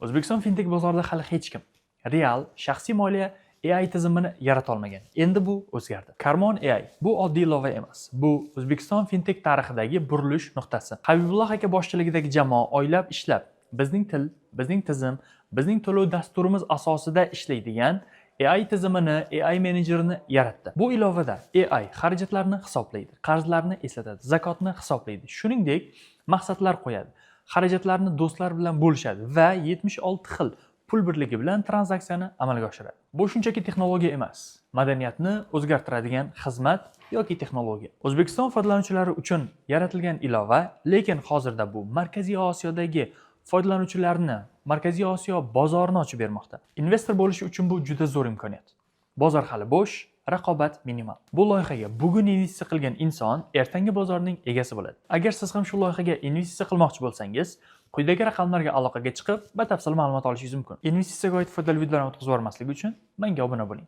O'zbekiston fintech bozorida hali hech kim real shaxsiy moliya AI tizimini yarata olmagan. Endi bu o'zgardi. Karmon AI bu oddiy ilova emas. Bu O'zbekiston fintech tarixidagi burilish nuqtasi. Habibulloh aka boshchiligidagi jamoa oylab ishlab, bizning til, bizning tizim, bizning to'lov dasturimiz asosida ishlaydigan AI tizimini, AI menejerini yaratdi. Bu ilovada AI xarajatlarni hisoblaydi, qarzlarni eslatadi, zakotni hisoblaydi. Shuningdek, maqsadlar qo'yadi. Xarajatlarni do'stlar bilan bo'lishadi va 76 xil pul birligi bilan tranzaksiyani amalga oshiradi. Bu shunchaki texnologiya emas, madaniyatni o'zgartiradigan xizmat yoki texnologiya. O'zbekiston foydalanuvchilari uchun yaratilgan ilova, lekin hozirda bu Markaziy Osiyodagi foydalanuvchilarni, Markaziy Osiyo bozorini ochib bermoqda. Investor bo'lish uchun bu juda zo'r imkoniyat. Bozor hali bo'sh, raqobat minimal. Bu loyihaga bugun investitsiya qilgan inson ertangi bozorning egasi bo'ladi. Agar siz ham shu loyihaga investitsiya qilmoqchi bo'lsangiz, quyidagi raqamlarga aloqaga chiqib, batafsil ma'lumot olishingiz mumkin. Investitsiyaga oid foydali videolarni o'tkazib yubormaslik uchun menga obuna bo'ling.